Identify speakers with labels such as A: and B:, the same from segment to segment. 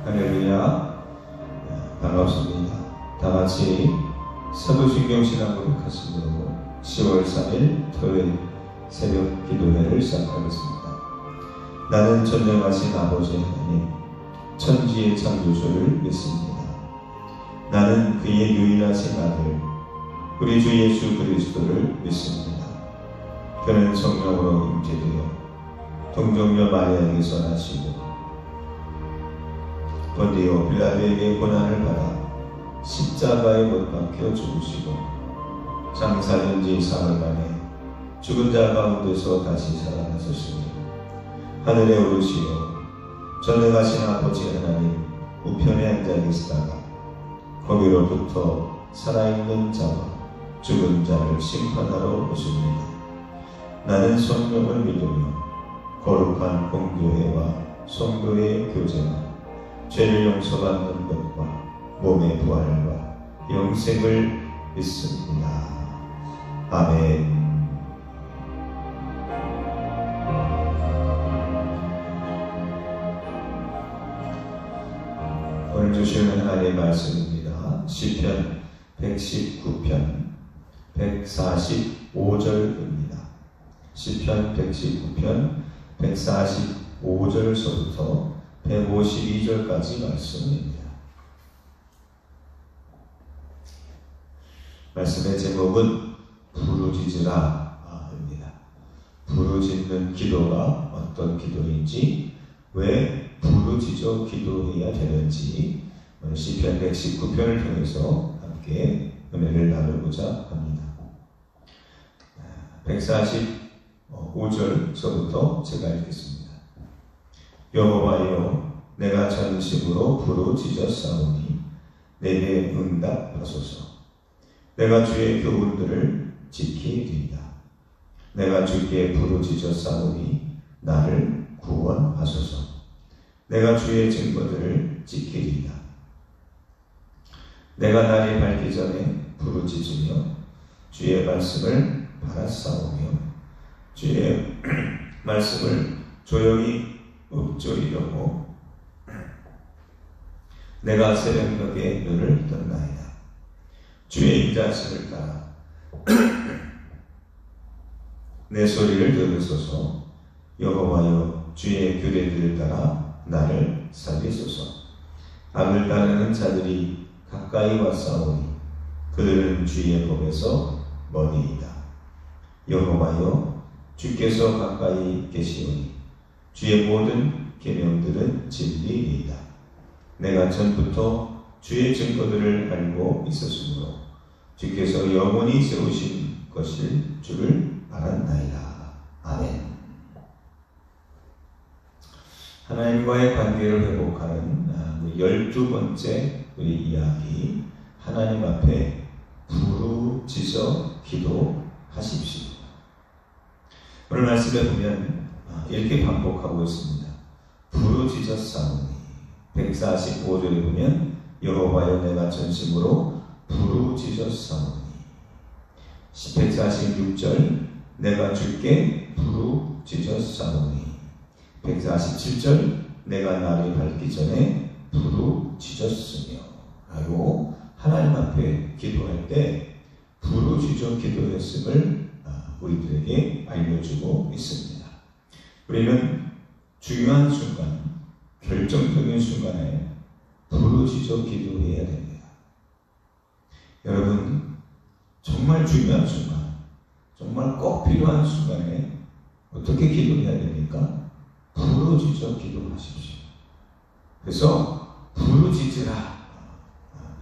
A: 할렐루야. 반갑습니다. 다같이 사도신경 신앙 고백하시므로 10월 3일 토요일 새벽 기도회를 시작하겠습니다. 나는 전능하신 아버지 하나님, 천지의 창조주를 믿습니다. 나는 그의 유일하신 아들, 우리 주 예수 그리스도를 믿습니다. 그는 성령으로 잉태되어 동정녀 마리아에게서 나시고 본디오 빌라도에게 고난을 받아 십자가에 못 박혀 죽으시고 장사된 지 사흘 만에 죽은 자 가운데서 다시 살아나셨으니 하늘에 오르시어 전능하신 아버지 하나님 우편에 앉아 계시다가 거기로부터 살아있는 자와 죽은 자를 심판하러 오십니다. 나는 성령을 믿으며 거룩한 공교회와 성도의 교제와 죄를 용서받는 것과 몸의 부활과 영생을 믿습니다. 아멘. 오늘 주시는 하나님의 말씀입니다. 시편 119편 145절입니다. 시편 119편 145절서부터 152절까지 말씀입니다. 말씀의 제목은 부르짖으라입니다. 부르짖는 기도가 어떤 기도인지, 왜 부르짖어 기도해야 되는지 시편 119편을 통해서 함께 은혜를 나누고자 합니다. 145절서부터 제가 읽겠습니다. 여호와여, 내가 전심으로 부르짖었사오니 내게 응답하소서. 내가 주의 교훈들을 지키리이다. 내가 주께 부르짖었사오니 나를 구원하소서. 내가 주의 증거들을 지키리이다. 내가 날이 밝기 전에 부르짖으며 주의 말씀을 바라싸우며 주의 말씀을 조용히 읊조리려고 내가 새벽녘에 눈을 떴나이다. 주의 인자심을 따라 내 소리를 들으소서. 여호와여, 주의 규례들을 따라 나를 살리소서. 악을 따르는 자들이 가까이 왔사오니 그들은 주의 법에서 머니이다. 여호와여, 주께서 가까이 계시오니 주의 모든 계명들은 진리이다. 내가 전부터 주의 증거들을 알고 있었으므로 주께서 영원히 세우신 것일 줄을 알았나이다. 아멘. 하나님과의 관계를 회복하는 12번째 우리 이야기, 하나님 앞에 부르짖어 기도하십시오. 오늘 말씀에 보면 이렇게 반복하고 있습니다. 부르짖었사오니. 145절에 보면 여호와여, 내가 전심으로 부르짖었사오니. 146절 내가 주께 부르짖었사오니. 147절 내가 날이 밝기 전에 부르짖었으며. 라고 하나님 앞에 기도할 때 부르짖어 기도했음을 우리들에게 알려주고 있습니다. 우리는 중요한 순간, 결정적인 순간에 부르짖어 기도해야 됩니다. 여러분, 정말 중요한 순간, 정말 꼭 필요한 순간에 어떻게 기도해야 됩니까? 부르짖어 기도하십시오. 그래서 부르짖으라,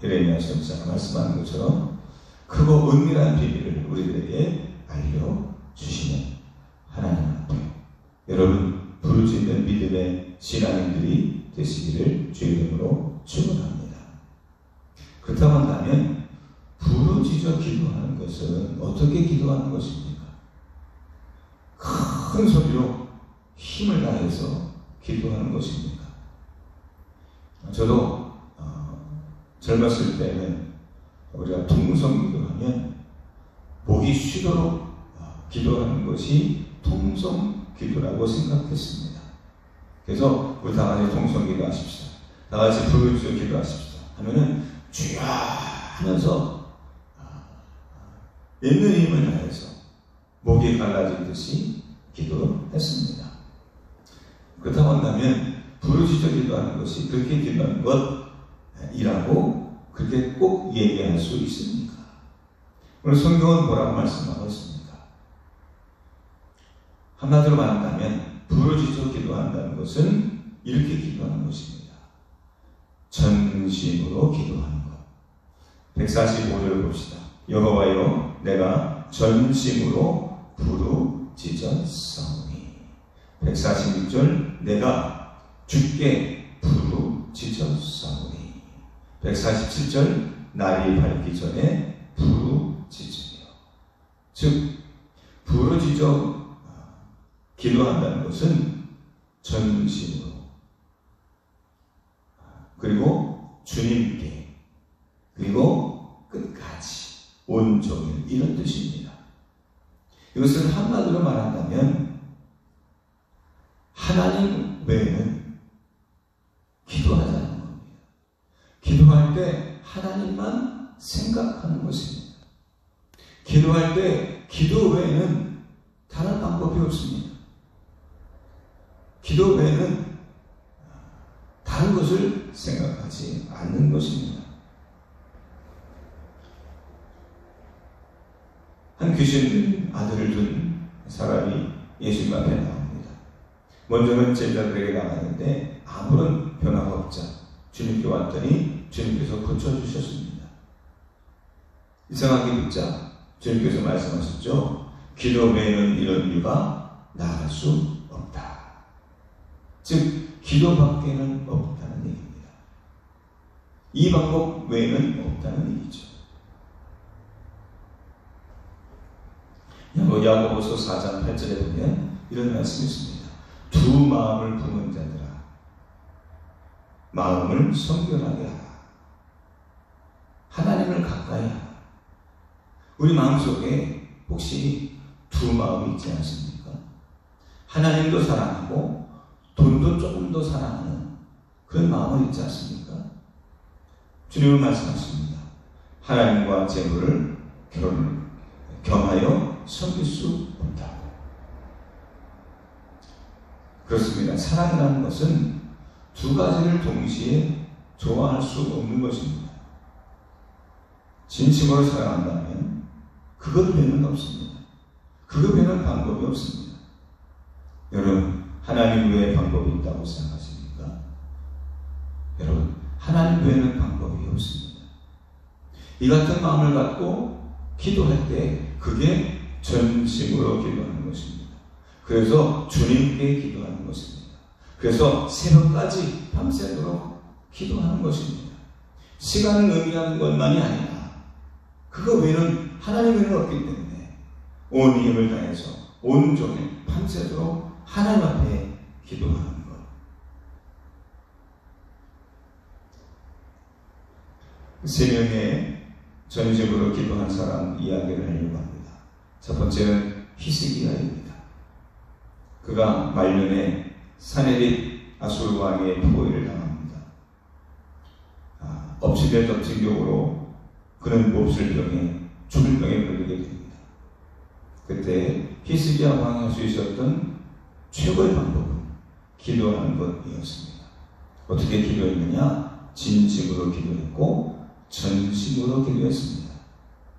A: 예레미야 선지자가 말씀하는 것처럼 크고 은밀한 비밀을 우리들에게 알려주시는 하나님 앞에 여러분 부르짖는 믿음의 신앙인들이 되시기를 주의 이름으로 축원합니다. 그렇다고 한다면 부르짖어 기도하는 것은 어떻게 기도하는 것입니까? 큰 소리로 힘을 다해서 기도하는 것입니까? 저도 젊었을 때는 우리가 통성 기도하면 목이 쉬도록 기도하는 것이 통성 기도라고 생각했습니다. 그래서 우리 다 같이 통성 기도하십시오. 다 같이 부르짖어 기도하십시다 하면은 주여 하면서 있는 힘을 다해서 목이 갈라지듯이 기도했습니다. 그렇다고 한다면 부르짖어 기도하는 것이 그렇게 기도하는 것이라고 그렇게 꼭 얘기할 수 있습니까? 오늘 성경은 뭐라고 말씀하고 있습니까? 한마디로 말한다면 부르짖어 기도한다는 것은 이렇게 기도하는 것입니다. 전심으로 기도하는 것. 145절 봅시다. 여호와여 내가 전심으로 부르짖었사오니. 146절 내가 주께 부르짖었사오니. 147절 날이 밝기 전에 부르짖으며. 즉 부르짖어 기도한다는 것은 전심으로 그리고 주님께 그리고 끝까지 온종일 이런 뜻입니다. 이것은 한마디로 말한다면 하나님 외에는 기도하지 않는 겁니다. 기도할 때 하나님만 생각하는 것입니다. 기도할 때 기도 외에는 다른 방법이 없습니다. 기도 외에는 다른 것을 생각하지 않는 것입니다. 한 귀신 들린 아들을 둔 사람이 예수님 앞에 나옵니다. 먼저는 제자들에게 나갔는데 아무런 변화가 없자 주님께 왔더니 주님께서 고쳐주셨습니다. 이상하게 묻자 주님께서 말씀하셨죠. 기도 외에는 이런 일과 나갈 수 없다. 즉 기도밖에는 없다는 얘기입니다. 이 방법 외에는 없다는 얘기죠. 야고보서 4장 8절에 보면 이런 말씀이 있습니다. 두 마음을 품은 자들아 마음을 성결하게 하라. 하나님을 가까이 하라. 우리 마음속에 혹시 두 마음이 있지 않습니까? 하나님도 사랑하고 돈도 조금 더 사랑하는 그런 마음은 있지 않습니까? 주님은 말씀하십니다. 하나님과 재물을 겸하여 섬길 수 없다고. 그렇습니다. 사랑이라는 것은 두 가지를 동시에 좋아할 수 없는 것입니다. 진심으로 사랑한다면 그것 외에는 없습니다. 그것 외에는 방법이 없습니다. 여러분 하나님 외에 방법이 있다고 생각하십니까? 여러분 하나님 외에는 방법이 없습니다. 이 같은 마음을 갖고 기도할 때 그게 전심으로 기도하는 것입니다. 그래서 주님께 기도하는 것입니다. 그래서 새벽까지 밤새도록 기도하는 것입니다. 시간을 의미하는 것만이 아니라 그거 외에는 하나님 외에는 없기 때문에 온 힘을 다해서 온종일 밤새도록 하나님 앞에 기도하는 것. 세 명의 전심으로 기도한 사람 이야기를 하려고 합니다. 첫 번째는 히스기야입니다. 그가 말년에 사네립 아수르 왕의 포위를 당합니다. 엎치려 덮친 격으로 그는 몹쓸 병에 죽을 병에 걸리게 됩니다. 그때 히스기야 왕이 할 수 있었던 최고의 방법은 기도하는 것이었습니다. 어떻게 기도했느냐? 진심으로 기도했고 전심으로 기도했습니다.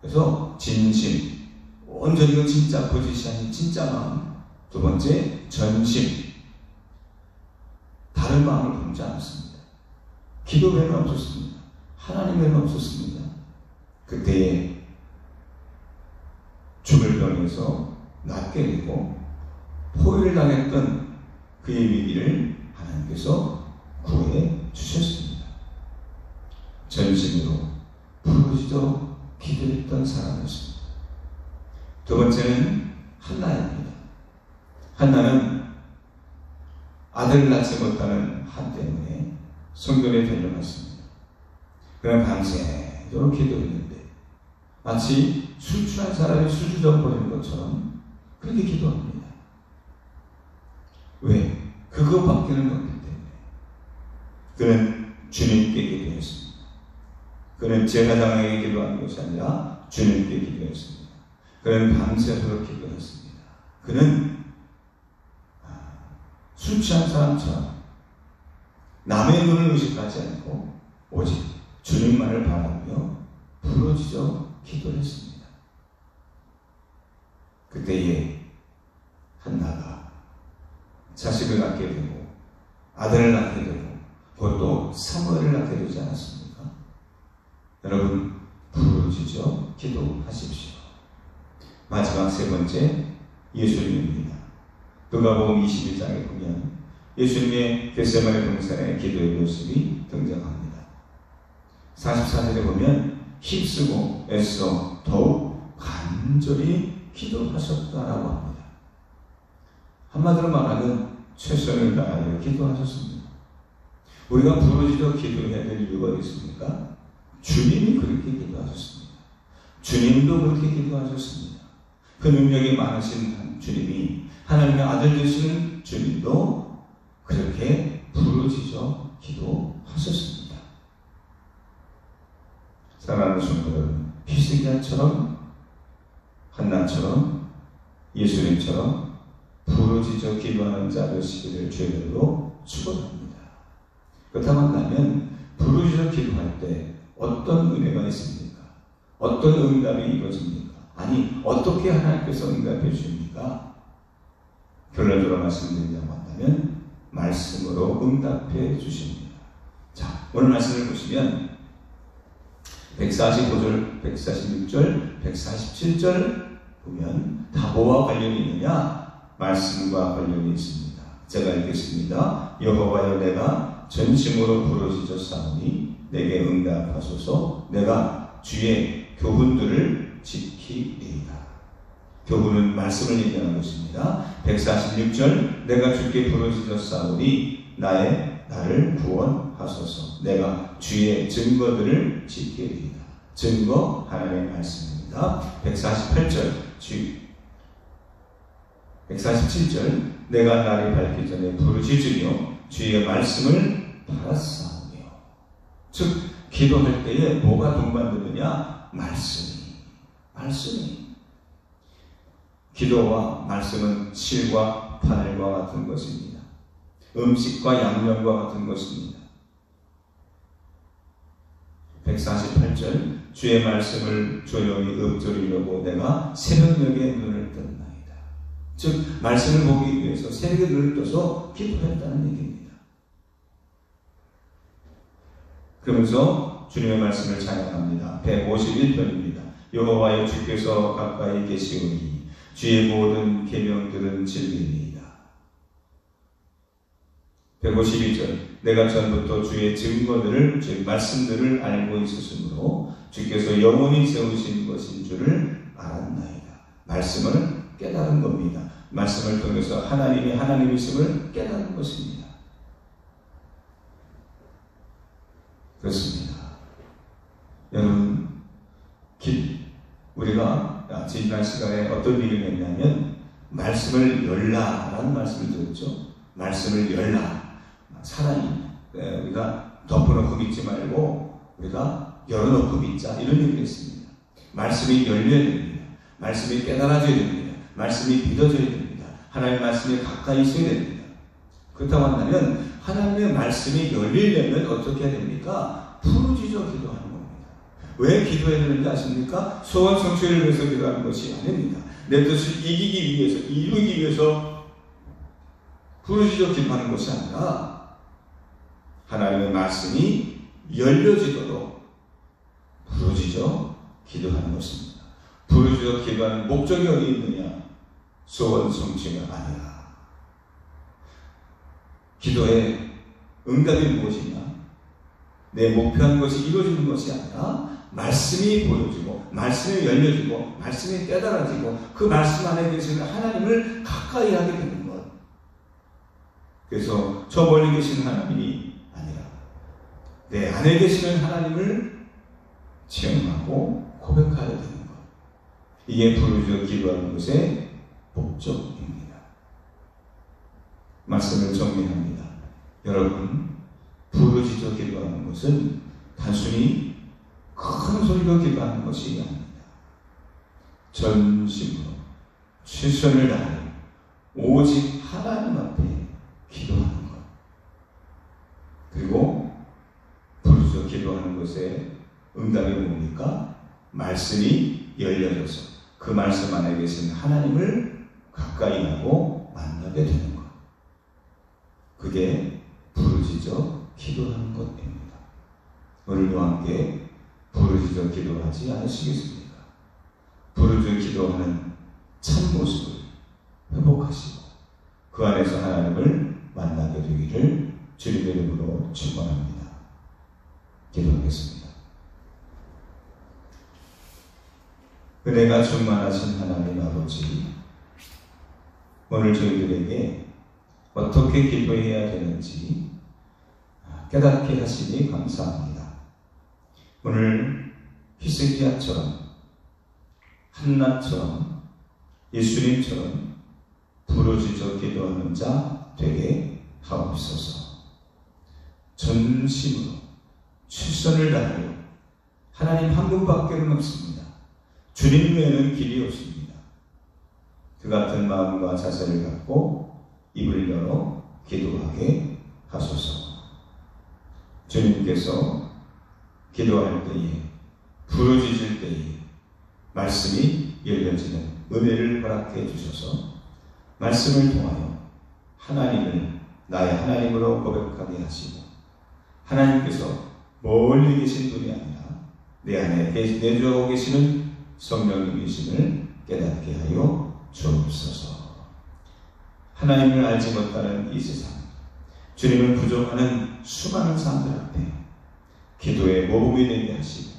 A: 그래서 진심, 온전히 진짜 거짓이 아닌 진짜 마음. 두 번째, 전심. 다른 마음을 품지 않았습니다. 기도 외에는 없었습니다. 하나님 외에는 없었습니다. 그때에 죽을 병에서 낫게 되고 포위를 당했던 그의 위기를 하나님께서 구해 주셨습니다. 전심으로 부르짖어 기도했던 사람이었습니다. 두 번째는 한나입니다. 한나는 아들을 낳지 못하는 한 때문에 성전에 데려갔습니다. 그는 밤새도록 기도했는데 마치 술 취한 사람이 술주정 버리는 것처럼 그렇게 기도합니다. 왜? 그것밖에는 없기 때문에. 그는 주님께 기도했습니다. 그는 제사장에게 기도한 것이 아니라 주님께 기도했습니다. 그는 밤새도록 기도했습니다. 그는 술 취한 사람처럼 남의 눈을 의식하지 않고 오직 주님만을 바라며 부르짖어 기도했습니다. 그때에 한나가 자식을 낳게 되고 아들을 낳게 되고 그것도 사무엘을 낳게 되지 않았습니까? 여러분, 부르짖어 기도하십시오. 마지막 세 번째, 예수님입니다. 누가복음 21장에 보면 예수님의 겟세마네 동산의 기도의 모습이 등장합니다. 44절에 보면 힘쓰고 애써 더욱 간절히 기도하셨다라고 합니다. 한마디로 말하면 최선을 다하여 기도하셨습니다. 우리가 부르짖어 기도해야 될 이유가 있습니까? 주님이 그렇게 기도하셨습니다. 주님도 그렇게 기도하셨습니다. 그 능력이 많으신 주님이, 하나님의 아들 되시는 주님도 그렇게 부르짖어 기도하셨습니다. 사랑하는 성도 여러분, 히스기야처럼, 한나처럼, 예수님처럼 부르짖어 기도하는 자 되시기를 주님으로 축원합니다. 그렇다고 한다면 부르짖어 기도할 때 어떤 은혜가 있습니까? 어떤 응답이 이루어집니까? 아니, 어떻게 하나님께서 응답해 주십니까? 결론적으로 말씀드리자고 한다면 말씀으로 응답해 주십니다. 자, 오늘 말씀을 보시면 145절, 146절, 147절 보면 다 뭐와 관련이 있느냐? 말씀과 관련이 있습니다. 제가 읽겠습니다. 여호와여, 내가 전심으로 부르짖어 싸우니 내게 응답하소서. 내가 주의 교훈들을 지키리이다. 교훈은 말씀을 얘기하는 것입니다. 146절, 내가 주께 부르짖어 싸우니 나를 구원하소서. 내가 주의 증거들을 지키리이다. 증거, 하나님의 말씀입니다. 147절, 내가 날이 밝기 전에 부르짖으며 주의 말씀을 바라싸우며. 즉, 기도할 때에 뭐가 동반되느냐? 말씀이. 기도와 말씀은 실과 바늘과 같은 것입니다. 음식과 양념과 같은 것입니다. 148절, 주의 말씀을 조용히 읊조리려고 내가 새벽녘에 눈을 떴나이다. 즉, 말씀을 보기 위해서 새벽에 눈을 떠서 기도했다는 얘기입니다. 그러면서 주님의 말씀을 찬양합니다. 151편입니다. 여호와여, 주께서 가까이 계시오니 주의 모든 계명들은 진리이다. 152절, 내가 전부터 주의 증거들을, 즉 말씀들을 알고 있었으므로 주께서 영원히 세우신 것인 줄을 알았나이다. 말씀을 깨달은 겁니다. 말씀을 통해서 하나님이 하나님이심을 깨달은 것입니다. 그렇습니다. 여러분, 우리가 지난 시간에 어떤 일을 했냐면 말씀을 열라라는 말씀을 들었죠. 말씀을 열라. 사람이 우리가 덮어놓고 믿지 말고 우리가 열어놓고 믿자, 이런 얘기를 했습니다. 말씀이 열려야 됩니다. 말씀이 깨달아져야 됩니다. 말씀이 믿어져야 됩니다. 하나님의 말씀이 가까이 있어야 됩니다. 그렇다고 한다면 하나님의 말씀이 열리려면 어떻게 해야 됩니까? 부르짖어 기도하는 겁니다. 왜 기도해야 되는지 아십니까? 소원 성취를 위해서 기도하는 것이 아닙니다. 내 뜻을 이루기 위해서 부르짖어 기도하는 것이 아니라 하나님의 말씀이 열려지도록 부르짖어 기도하는 것입니다. 부르짖어 기도하는 목적이 어디 있느냐? 소원 성취가 아니라. 기도의 응답이 무엇이냐? 내 목표한 것이 이루어지는 것이 아니라 말씀이 보여지고, 말씀이 열려지고, 말씀이 깨달아지고, 그 말씀 안에 계시는 하나님을 가까이 하게 되는 것. 그래서 저 멀리 계신 하나님이 아니라 내 안에 계시는 하나님을 체험하고 고백하게 되는 것. 이게 부르짖어 기도하는 것의 목적입니다. 말씀을 정리합니다. 여러분, 부르짖어 기도하는 것은 단순히 큰 소리로 기도하는 것이 아닙니다. 전심으로 최선을 다하여 오직 하나님 앞에 기도하는 것. 그리고 부르짖어 기도하는 것에 응답이 뭡니까? 말씀이 열려져서 그 말씀 안에 계신 하나님을 가까이 하고 만나게 되는 것. 그게 부르짖어 기도하는 것입니다. 오늘도 함께 부르짖어 기도하지 않으시겠습니까? 부르짖어 기도하는 참모습을 회복하시고 그 안에서 하나님을 만나게 되기를 주님의 이름으로 축원합니다. 기도하겠습니다. 은혜가 충만하신 하나님 아버지, 오늘 저희들에게 어떻게 기도해야 되는지 깨닫게 하시니 감사합니다. 오늘 히스기야처럼 한나처럼 예수님처럼 부르짖어 기도하는 자 되게 하옵소서. 전심으로 최선을 다하여 하나님 한 분밖에는 없습니다. 주님 외에는 길이 없습니다. 그 같은 마음과 자세를 갖고 입을 열어 기도하게 하소서. 주님께서 기도할 때에 부르짖을 때에 말씀이 열려지는 은혜를 허락해 주셔서 말씀을 통하여 하나님을 나의 하나님으로 고백하게 하시고 하나님께서 멀리 계신 분이 아니라 내 안에 내주하고 계시는 성령님이심을 깨닫게 하여 주옵소서. 하나님을 알지 못하는 이 세상, 주님을 부족하는 수많은 사람들 앞에 기도의 모범이 되게 하시고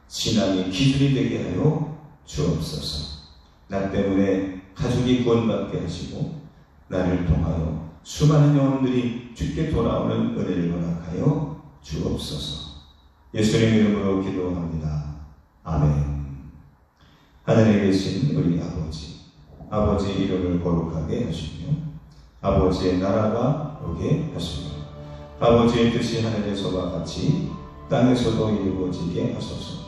A: 신앙의 기준이 되게 하여 주옵소서. 나 때문에 가족이 구원받게 하시고 나를 통하여 수많은 영혼들이 주께 돌아오는 은혜를 허락하여 주옵소서. 예수님의 이름으로 기도합니다. 아멘. 하늘에 계신 우리 아버지 이름을 거룩하게 하시며 아버지의 나라가 오게 하시며 아버지의 뜻이 하늘에서와 같이 땅에서도 이루어지게 하소서.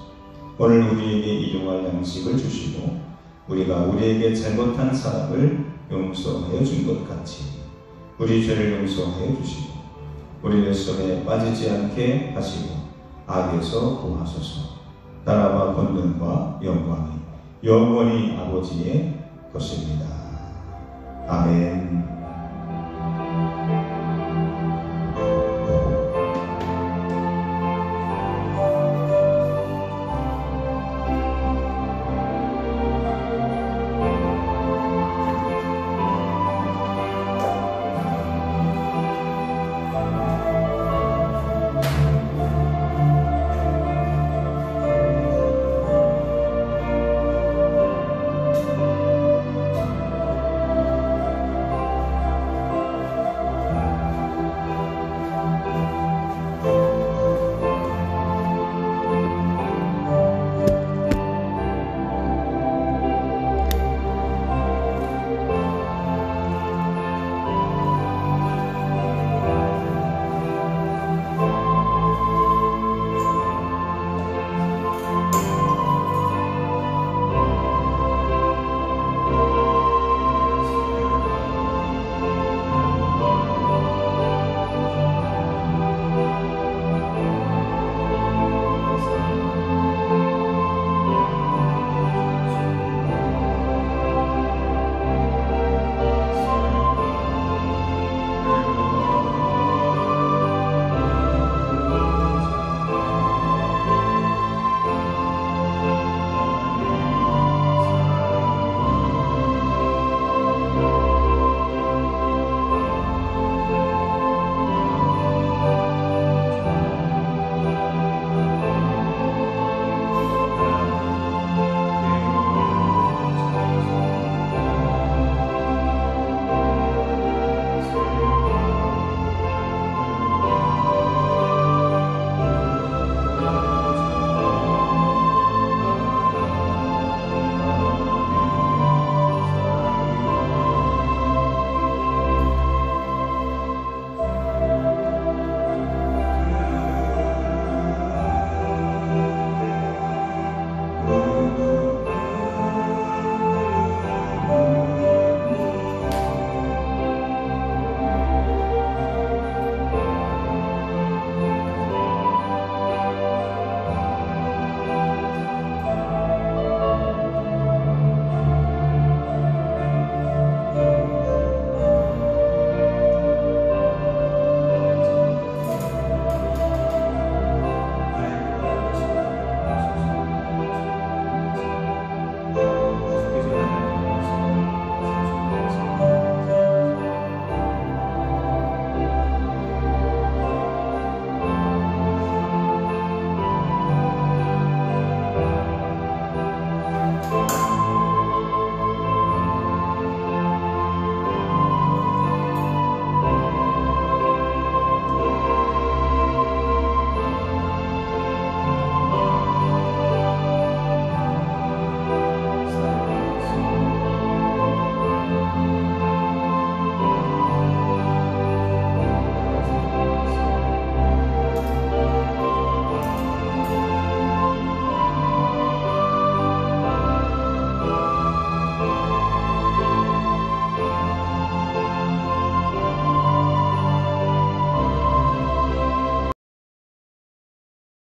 A: 오늘 우리에게 일용할 양식을 주시고 우리가 우리에게 잘못한 사람을 용서하여 준 것 같이 우리 죄를 용서하여 주시고 우리의 손에 빠지지 않게 하시고 악에서 구하소서. 나라와 권능과 영광이 영원히 아버지의 것입니다. 아멘.